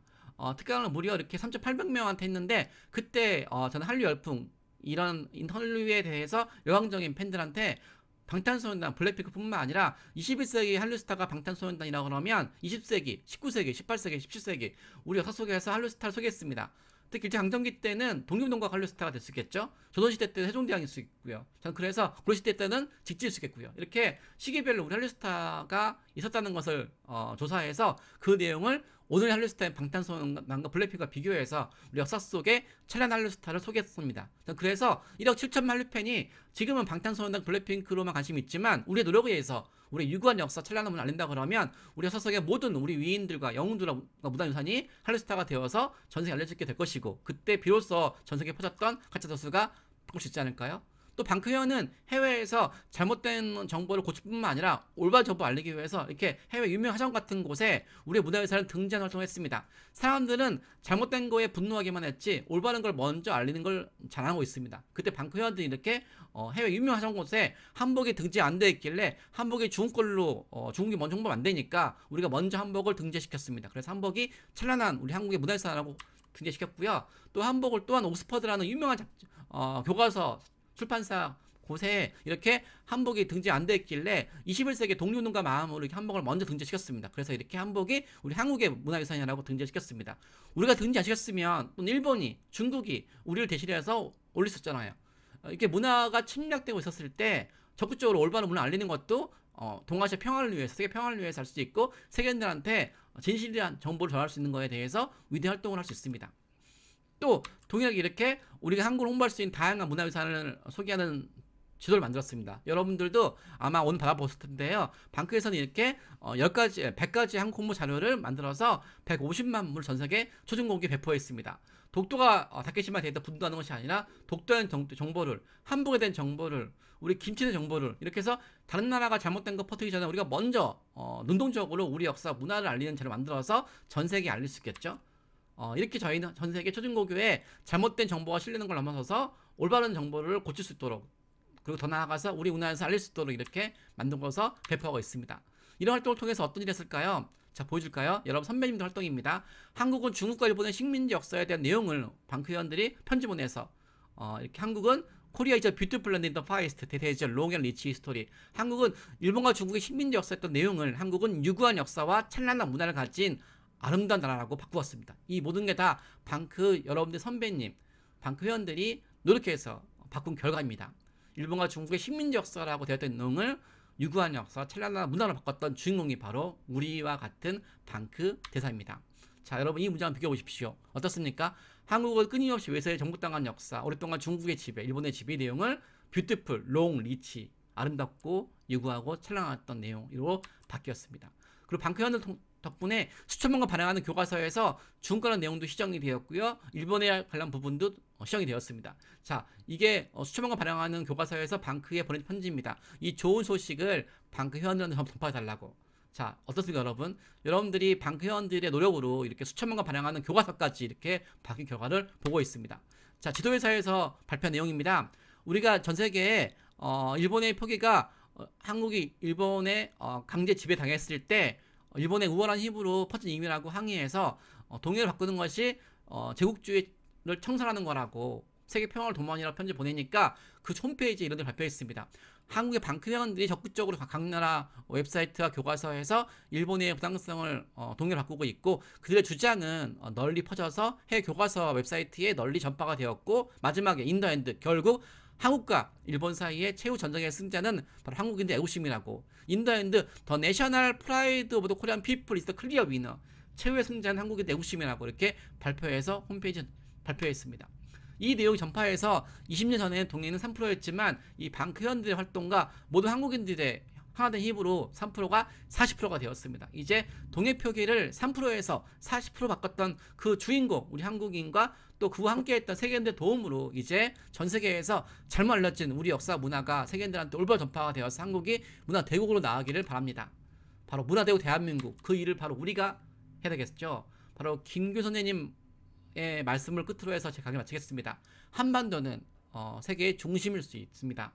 특강을 무려 이렇게 3,800명한테 했는데 그때 저는 한류 열풍 이런 한류에 대해서 열광적인 팬들한테 방탄소년단 블랙핑크뿐만 아니라 21세기 한류 스타가 방탄소년단이라고 그러면 20세기, 19세기, 18세기, 17세기 우리 역사 속에서 한류 스타를 소개했습니다. 특히 일제강점기 때는 독립운동가 한류 스타가 될 수 있겠죠. 조선시대 때는 세종대왕일 수 있고요. 전 그래서 고려시대 때는 직지일 수 있겠고요. 이렇게 시기별로 우리 한류 스타가 있었다는 것을 조사해서 그 내용을 오늘 한류 스타인 방탄소년단과 블랙핑크와 비교해서 우리 역사 속에 찬란한 한류 스타를 소개했습니다. 그래서 1억 7천만 한류 팬이 지금은 방탄소년단 블랙핑크로만 관심이 있지만 우리의 노력에 의해서 우리 유구한 역사 찬란한 문화를 알린다 그러면 우리 역사 속의 모든 우리 위인들과 영웅들과 문화유산이 한류 스타가 되어서 전 세계에 알려지게 될 것이고 그때 비로소 전 세계에 퍼졌던 가짜뉴스가 바꿀 수 있지 않을까요? 또 방크 회원은 해외에서 잘못된 정보를 고칠 뿐만 아니라 올바른 정보를 알리기 위해서 이렇게 해외 유명 화장 같은 곳에 우리의 문화유산을 등재하는 활동을 했습니다. 사람들은 잘못된 거에 분노하기만 했지 올바른 걸 먼저 알리는 걸 잘하고 있습니다. 그때 방크 회원들이 이렇게 해외 유명 화장 곳에 한복이 등재 안 돼 있길래 한복이 중국 걸로 중국이 먼저 홍보가 안 되니까 우리가 먼저 한복을 등재시켰습니다. 그래서 한복이 찬란한 우리 한국의 문화유산이라고 등재시켰고요. 또 한복을 또한 옥스퍼드라는 유명한 교과서 출판사 곳에 이렇게 한복이 등재 안 돼 있길래 21세기 독립운동가 마음으로 이렇게 한복을 먼저 등재시켰습니다. 그래서 이렇게 한복이 우리 한국의 문화유산이라고 등재시켰습니다. 우리가 등재 안 시켰으면 또 일본이, 중국이 우리를 대신해서 올릴 수 있잖아요. 이렇게 문화가 침략되고 있었을 때 적극적으로 올바른 문화를 알리는 것도 동아시아 평화를 위해서, 세계 평화를 위해서 할 수 있고 세계인들한테 진실한 정보를 전할 수 있는 거에 대해서 위대한 활동을 할 수 있습니다. 또 동일하게 이렇게 우리가 한국을 홍보할 수 있는 다양한 문화유산을 소개하는 지도를 만들었습니다. 여러분들도 아마 오늘 받아보실 텐데요. 방크에서는 이렇게 100가지 한국 홍보 자료를 만들어서 150만 물 전세계 초중고기에 배포했습니다. 독도가 다케시마 데이터 분도하는 것이 아니라 독도에 대한 정보를, 한복에 대한 정보를, 우리 김치에 대한 정보를 이렇게 해서 다른 나라가 잘못된 거 퍼뜨리기 전에 우리가 먼저 능동적으로 우리 역사 문화를 알리는 자료를 만들어서 전 세계에 알릴 수 있겠죠. 이렇게 저희는 전 세계 초중고교에 잘못된 정보가 실리는 걸 넘어서서 올바른 정보를 고칠 수 있도록 그리고 더 나아가서 우리 문화에서 알릴 수 있도록 이렇게 만들어서 배포하고 있습니다. 이런 활동을 통해서 어떤 일이 했을까요? 자, 보여줄까요? 여러분 선배님들 활동입니다. 한국은 중국과 일본의 식민지 역사에 대한 내용을 방크 회원들이 편지 보내서 이렇게 한국은 코리아 is a beautiful land in the far east. That is a long and rich history. 한국은 일본과 중국의 식민지 역사였던 내용을 한국은 유구한 역사와 찬란한 문화를 가진 아름다운 나라라고 바꾸었습니다. 이 모든 게 다 방크 여러분들 선배님, 방크 회원들이 노력해서 바꾼 결과입니다. 일본과 중국의 식민지 역사라고 되었던 내용을 유구한 역사, 찬란한 문화로 바꿨던 주인공이 바로 우리와 같은 방크 대사입니다. 자, 여러분 이 문장을 비교해보십시오. 어떻습니까? 한국은 끊임없이 외세에 정복당한 역사, 오랫동안 중국의 지배, 일본의 지배 내용을 뷰티풀, 롱, 리치, 아름답고 유구하고 찬란했던 내용으로 바뀌었습니다. 그리고 방크 회원들 덕분에 수천만 권 발행하는 교과서에서 중국과는 내용도 시정이 되었고요. 일본에 관련 부분도 시정이 되었습니다. 자, 이게 수천만 건 발행하는 교과서에서 방크에 보낸 편지입니다. 이 좋은 소식을 방크 회원들한테 전파해달라고. 자, 어떻습니까, 여러분? 여러분들이 방크 회원들의 노력으로 이렇게 수천만 건 발행하는 교과서까지 이렇게 바뀐 결과를 보고 있습니다. 자, 지도회사에서 발표한 내용입니다. 우리가 전 세계에 일본의 표기가 한국이 일본에 강제 지배당했을 때 일본의 우월한 힘으로 퍼진 이민이라고 항의해서 동의를 바꾸는 것이 제국주의를 청산하는 거라고 세계 평화를 도모하니라고 편지 보내니까 그 홈페이지에 이런 데 발표했습니다. 한국의 방크 회원들이 적극적으로 각 나라 웹사이트와 교과서에서 일본의 부당성을 동의를 바꾸고 있고, 그들의 주장은 널리 퍼져서 해외 교과서 웹사이트에 널리 전파가 되었고, 마지막에 인더엔드, 결국 한국과 일본 사이의 최후 전쟁의 승자는 바로 한국인의 애국심이라고. 인더엔드, 더 내셔널 프라이드 오브 더 코리안 피플 이즈 더 클리어 위너, 최후의 승자는 한국인의 애국심이라고 이렇게 발표해서 홈페이지 발표했습니다. 이 내용이 전파해서 20년 전에는 동의는 3%였지만 이 방크 회원들의 활동과 모든 한국인들의 하나된 힘으로 3%가 40%가 되었습니다. 이제 동의 표기를 3%에서 40% 바꿨던 그 주인공, 우리 한국인과 또 그와 함께했던 세계인들의 도움으로 이제 전 세계에서 잘못 알려진 우리 역사 문화가 세계인들한테 올바로 전파가 되어서 한국이 문화 대국으로 나아가기를 바랍니다. 바로 문화대국 대한민국, 그 일을 바로 우리가 해야 되겠죠. 바로 김규 선생님의 말씀을 끝으로 해서 제 강의 마치겠습니다. 한반도는 세계의 중심일 수 있습니다.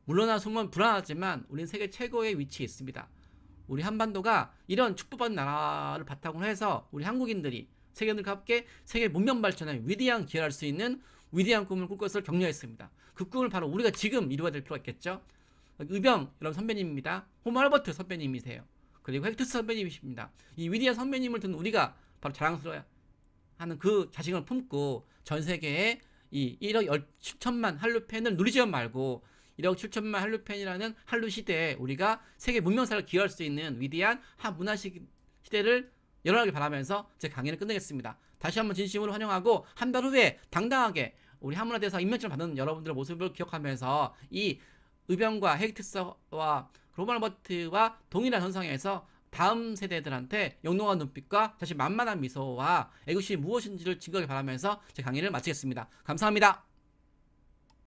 물러나 숨은 불안하지만 우리는 세계 최고의 위치에 있습니다. 우리 한반도가 이런 축복받은 나라를 바탕으로 해서 우리 한국인들이 세계인들과 함께 세계 문명 발전에 위대한 기여를 할 수 있는 위대한 꿈을 꿀 것을 격려했습니다. 그 꿈을 바로 우리가 지금 이루어야 될 필요가 있겠죠. 의병 여러분 선배님입니다. 홈 할버트 선배님이세요. 그리고 헥투스 선배님이십니다. 이 위대한 선배님을 둔 우리가 바로 자랑스러워야 하는 그 자신을 품고 전 세계에 이 1억 7천만 한류팬을 누리지만 말고 1억 7천만 한류팬이라는 한류 시대에 우리가 세계 문명사를 기여할 수 있는 위대한 문화 시대를 열어가길 바라면서 제 강의를 끝내겠습니다. 다시 한번 진심으로 환영하고 한 달 후에 당당하게 우리 한문화대사 임명장을 받는 여러분들의 모습을 기억하면서 이 의병과 헤이트스와 글로벌 버트와 동일한 현상에서 다음 세대들한테 영롱한 눈빛과 다시 만만한 미소와 애국심이 무엇인지를 증거하길 바라면서 제 강의를 마치겠습니다. 감사합니다.